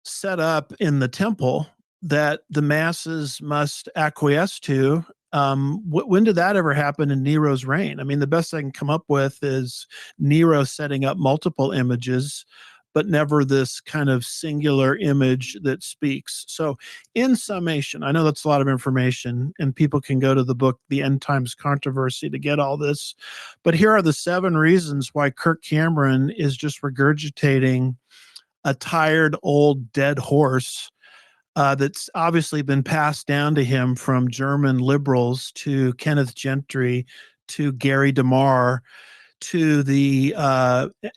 set up in the temple that the masses must acquiesce to. When did that ever happen in Nero's reign? I mean, the best I can come up with is Nero setting up multiple images, but never this kind of singular image that speaks. So in summation, I know that's a lot of information, and people can go to the book, The End Times Controversy, to get all this. But here are the 7 reasons why Kirk Cameron is just regurgitating a tired, old, dead horse that's obviously been passed down to him from German liberals to Kenneth Gentry to Gary DeMar to the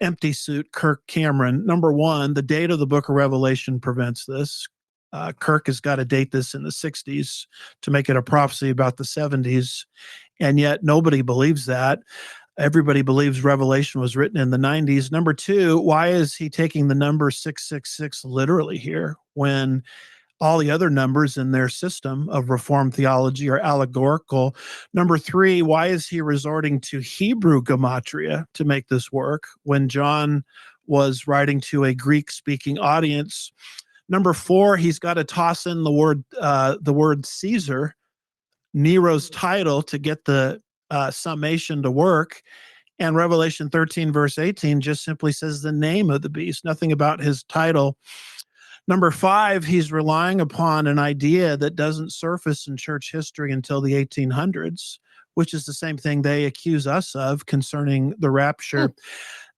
empty suit Kirk Cameron. Number 1, the date of the book of Revelation prevents this. Kirk has got to date this in the 60s to make it a prophecy about the 70s, and yet nobody believes that. Everybody believes Revelation was written in the 90s. Number 2, why is he taking the number 666 literally here when all the other numbers in their system of Reformed theology are allegorical. Number 3, why is he resorting to Hebrew gematria to make this work when John was writing to a Greek-speaking audience? Number 4, he's got to toss in the word Caesar, Nero's title, to get the summation to work. And Revelation 13, verse 18, just simply says the name of the beast, nothing about his title. Number 5, he's relying upon an idea that doesn't surface in church history until the 1800s, which is the same thing they accuse us of concerning the rapture.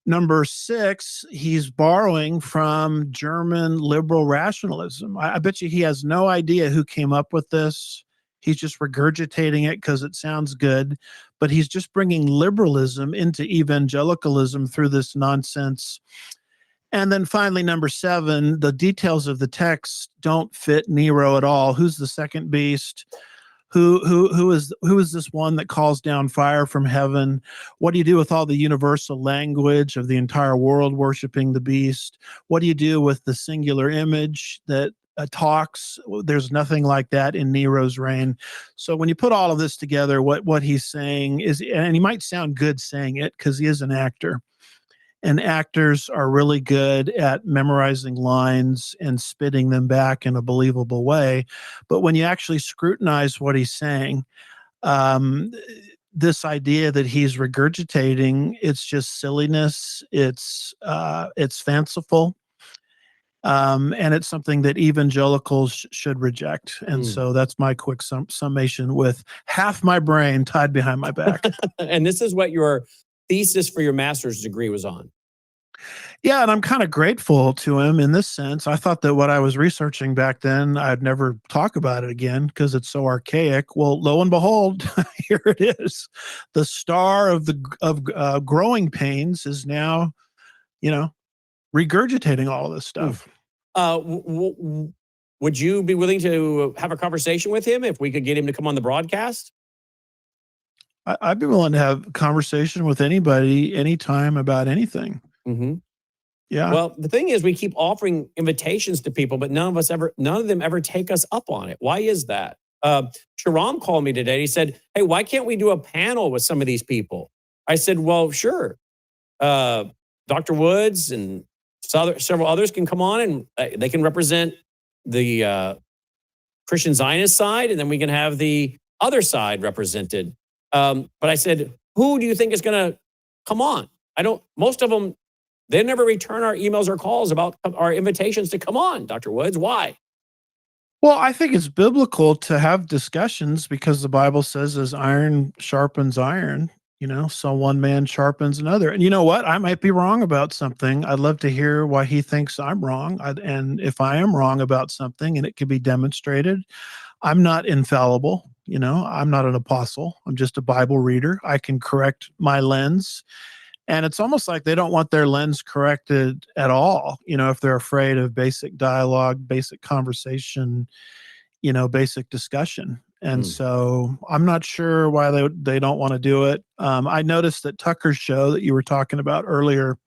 Number 6, he's borrowing from German liberal rationalism. I bet you he has no idea who came up with this. He's just regurgitating it because it sounds good, but he's just bringing liberalism into evangelicalism through this nonsense. And then finally, number 7, the details of the text don't fit Nero at all. Who's the second beast? Who is this one that calls down fire from heaven? What do you do with all the universal language of the entire world worshiping the beast? What do you do with the singular image that talks? There's nothing like that in Nero's reign. So when you put all of this together, what he's saying is, and he might sound good saying it because he is an actor, and actors are really good at memorizing lines and spitting them back in a believable way. But when you actually scrutinize what he's saying, this idea that he's regurgitating, it's just silliness. It's fanciful. And it's something that evangelicals should reject. And so that's my quick summation with half my brain tied behind my back. And this is what your thesis for your master's degree was on. Yeah, and I'm kind of grateful to him in this sense. I thought that what I was researching back then, I'd never talk about it again because it's so archaic. Well, lo and behold, here it is. The star of growing pains is now, regurgitating all of this stuff. Would you be willing to have a conversation with him if we could get him to come on the broadcast? I'd be willing to have a conversation with anybody, anytime, about anything. Mm-hmm. Yeah. Well, the thing is, we keep offering invitations to people, but none of them ever take us up on it. Why is that? Sharam called me today. He said, "Hey, why can't we do a panel with some of these people?" I said, "Well, sure. Dr. Woods and several others can come on, and they can represent the Christian Zionist side, and then we can have the other side represented." But I said, "Who do you think is going to come on?" Most of them, they never return our emails or calls about our invitations to come on, Dr. Woods. Why? Well, I think it's biblical to have discussions because the Bible says as iron sharpens iron, so one man sharpens another. And you know what? I might be wrong about something. I'd love to hear why he thinks I'm wrong. And if I am wrong about something and it can be demonstrated, I'm not infallible. I'm not an apostle. I'm just a Bible reader. I can correct my lens. And it's almost like they don't want their lens corrected at all, if they're afraid of basic dialogue, basic conversation, basic discussion. And so I'm not sure why they don't want to do it. I noticed that Tucker's show that you were talking about earlier,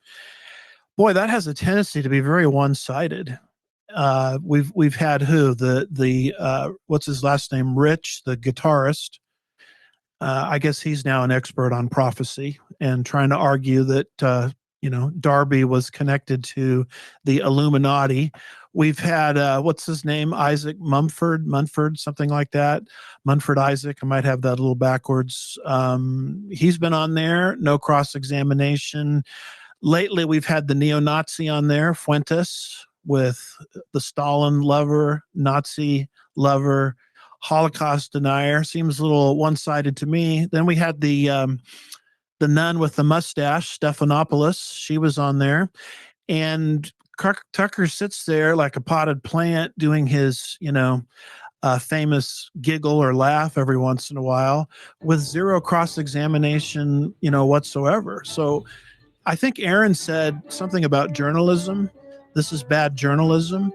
boy, that has a tendency to be very one-sided. We've had what's his last name? Rich, the guitarist. I guess he's now an expert on prophecy and trying to argue that, Darby was connected to the Illuminati. We've had, what's his name? Isaac Munford, something like that. Munford Isaac. I might have that a little backwards. He's been on there. No cross-examination. Lately, we've had the neo-Nazi on there, Fuentes, with the Stalin lover, Nazi lover, Holocaust denier. Seems a little one-sided to me. Then we had the nun with the mustache, Stephanopoulos. She was on there. And Tucker sits there like a potted plant doing his, famous giggle or laugh every once in a while with zero cross-examination, whatsoever. So I think Aaron said something about journalism. This is bad journalism.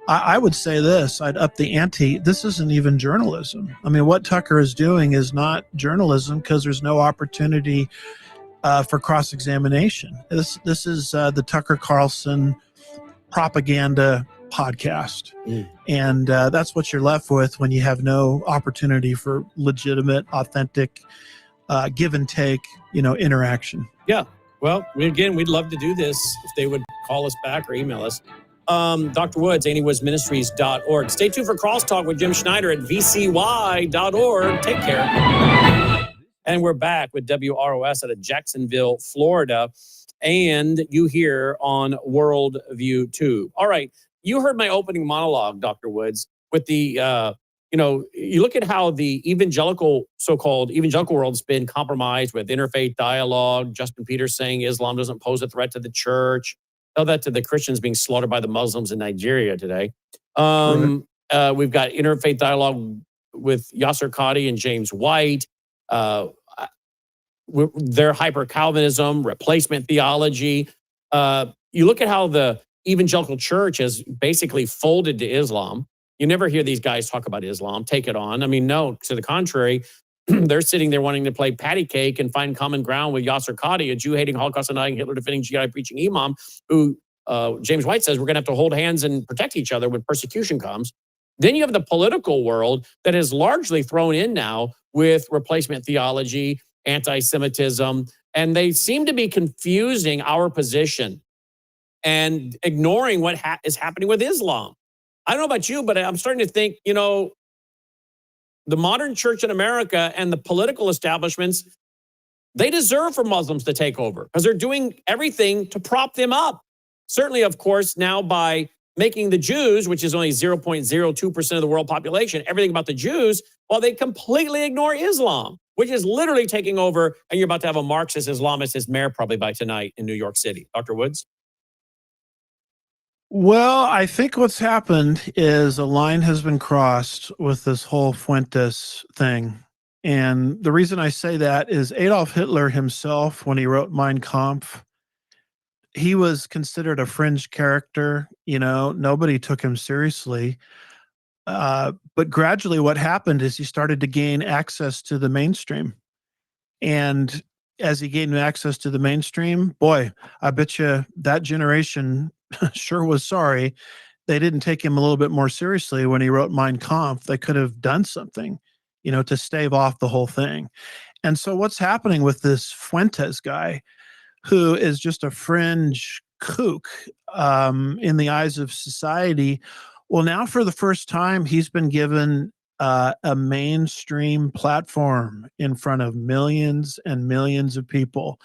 I would say this, I'd up the ante. This isn't even journalism. I mean, what Tucker is doing is not journalism because there's no opportunity for cross-examination. This is the Tucker Carlson propaganda podcast. And that's what you're left with when you have no opportunity for legitimate, authentic, give and take, interaction. Yeah. Well, we'd love to do this if they would call us back or email us. Dr. Woods, anywoodsministries.org. Stay tuned for Crosstalk with Jim Schneider at vcy.org. Take care. And we're back with WROS out of Jacksonville, Florida. And you here on Worldview Tube. All right. You heard my opening monologue, Dr. Woods, with the, you look at how the so-called evangelical world's been compromised with interfaith dialogue. Justin Peters saying Islam doesn't pose a threat to the church. Tell that to the Christians being slaughtered by the Muslims in Nigeria today. We've got interfaith dialogue with Yasser Qadi and James White. Their hyper-Calvinism, replacement theology. You look at how the evangelical church has basically folded to Islam. You never hear these guys talk about Islam, take it on. I mean, no, to the contrary, they're sitting there wanting to play patty cake and find common ground with Yasser Qadi, a Jew-hating, Holocaust-denying, Hitler-defending, jihad-preaching imam, who James White says we're going to have to hold hands and protect each other when persecution comes. Then you have the political world that is largely thrown in now with replacement theology, anti-Semitism, and they seem to be confusing our position and ignoring what is happening with Islam. I don't know about you, but I'm starting to think, the modern church in America and the political establishments, they deserve for Muslims to take over because they're doing everything to prop them up. Certainly, of course, now by making the Jews, which is only 0.02% of the world population, everything about the Jews, while they completely ignore Islam, which is literally taking over, and you're about to have a Marxist Islamist as mayor probably by tonight in New York City. Dr. Woods? Well, I think what's happened is a line has been crossed with this whole Fuentes thing. And the reason I say that is Adolf Hitler himself, when he wrote Mein Kampf, he was considered a fringe character. Nobody took him seriously. But gradually what happened is he started to gain access to the mainstream. And as he gained access to the mainstream, boy, I bet you that generation sure was sorry they didn't take him a little bit more seriously when he wrote Mein Kampf. They could have done something, to stave off the whole thing. And so what's happening with this Fuentes guy, who is just a fringe kook in the eyes of society? Well, now for the first time, he's been given a mainstream platform in front of millions and millions of people.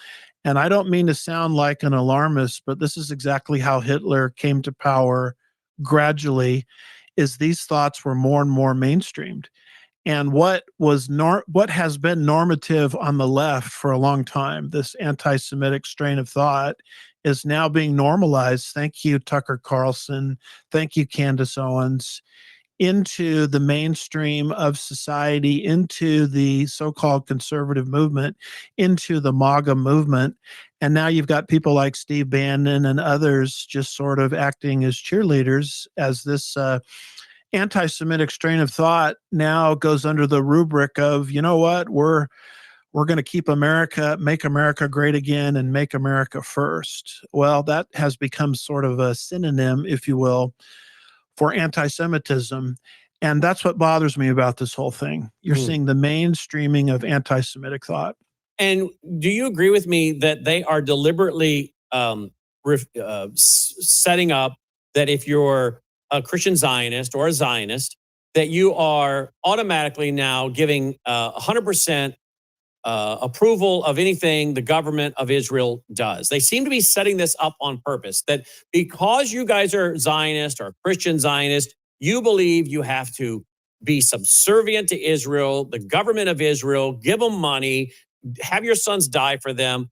And I don't mean to sound like an alarmist, but this is exactly how Hitler came to power gradually, is these thoughts were more and more mainstreamed. And what has been normative on the left for a long time, this anti-Semitic strain of thought, is now being normalized. Thank you, Tucker Carlson. Thank you, Candace Owens, into the mainstream of society, into the so-called conservative movement, into the MAGA movement. And now you've got people like Steve Bannon and others just sort of acting as cheerleaders as this anti-Semitic strain of thought now goes under the rubric of, we're going to keep America, make America great again, and make America first. Well, that has become sort of a synonym, if you will, for anti-Semitism. And that's what bothers me about this whole thing. You're seeing the mainstreaming of anti-Semitic thought. And do you agree with me that they are deliberately setting up that if you're a Christian Zionist or a Zionist, that you are automatically now giving 100% approval of anything the government of Israel does? They seem to be setting this up on purpose, that because you guys are Zionist or Christian Zionist, you believe you have to be subservient to Israel, the government of Israel, give them money, have your sons die for them.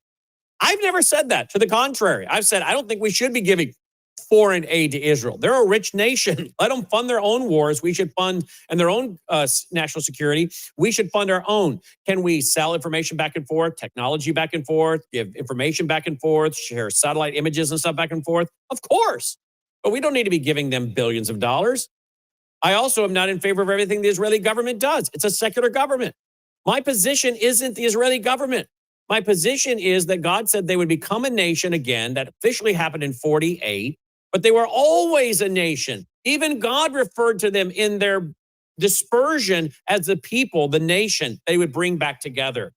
I've never said that. To the contrary, I've said I don't think we should be giving foreign aid to Israel. They're a rich nation. Let them fund their own wars. We should fund, and their own national security. We should fund our own. Can we sell information back and forth, technology back and forth, give information back and forth, share satellite images and stuff back and forth? Of course. But we don't need to be giving them billions of dollars. I also am not in favor of everything the Israeli government does. It's a secular government. My position isn't the Israeli government. My position is that God said they would become a nation again. That officially happened in 48. but they were always a nation. Even God referred to them in their dispersion as the people, the nation they would bring back together.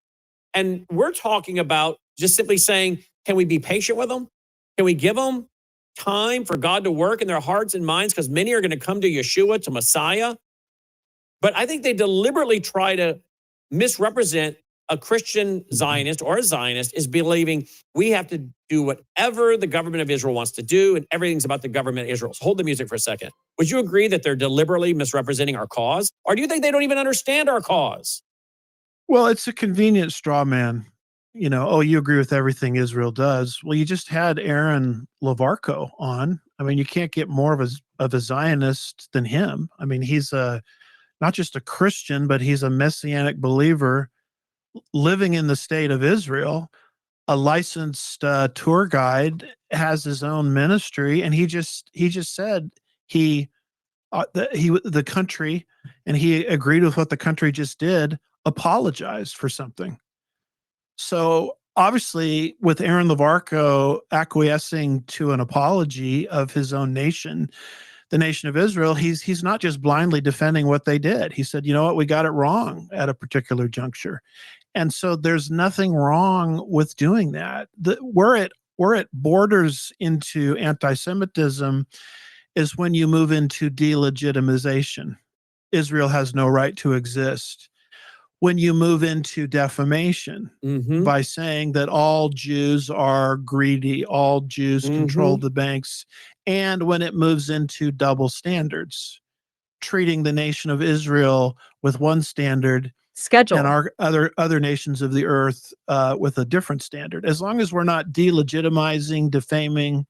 And we're talking about just simply saying, can we be patient with them? Can we give them time for God to work in their hearts and minds? Because many are going to come to Yeshua, to Messiah. But I think they deliberately try to misrepresent a Christian Zionist or a Zionist is believing we have to do whatever the government of Israel wants to do and everything's about the government of Israel. So hold the music for a second. Would you agree that they're deliberately misrepresenting our cause? Or do you think they don't even understand our cause? Well, it's a convenient straw man. You know, oh, you agree with everything Israel does. Well, you just had Aaron Levarco on. I mean, you can't get more of a Zionist than him. I mean, he's not just a Christian, but he's a messianic believer living in the state of Israel, a licensed tour guide, has his own ministry, and he just said the country, and he agreed with what the country just did, apologized for something. So obviously, with Aaron Levarco acquiescing to an apology of his own nation, the nation of Israel, he's not just blindly defending what they did. He said, you know what, we got it wrong at a particular juncture. And so there's nothing wrong with doing that. Where it borders into anti-Semitism is when you move into delegitimization. Israel has no right to exist. When you move into defamation by saying that all Jews are greedy, all Jews control the banks, and when it moves into double standards, treating the nation of Israel with one standard and our other nations of the earth with a different standard. As long as we're not delegitimizing, defaming,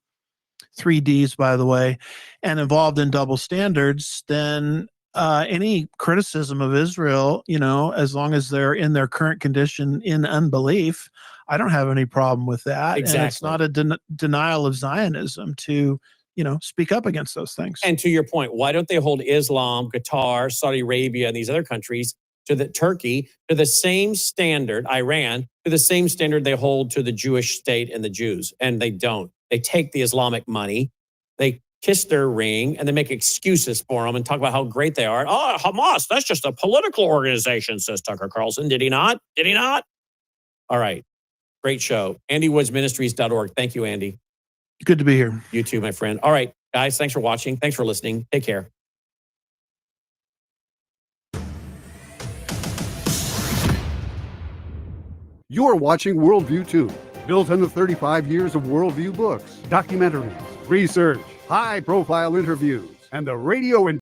3 Ds, by the way, and involved in double standards, then any criticism of Israel, you know, as long as they're in their current condition in unbelief, I don't have any problem with that. Exactly. And it's not a denial of Zionism to, you know, speak up against those things. And to your point, why don't they hold Islam, Qatar, Saudi Arabia, and these other countries, Turkey, to the same standard, Iran, to the same standard they hold to the Jewish state and the Jews? And they don't. They take the Islamic money, they kiss their ring, and they make excuses for them and talk about how great they are. Oh, Hamas, that's just a political organization, says Tucker Carlson. Did he not? Did he not? All right. Great show. AndyWoodsMinistries.org. Thank you, Andy. Good to be here. You too, my friend. All right, guys, thanks for watching. Thanks for listening. Take care. You're watching Worldview 2, built on the 35 years of Worldview books, documentaries, research, high-profile interviews, and the radio and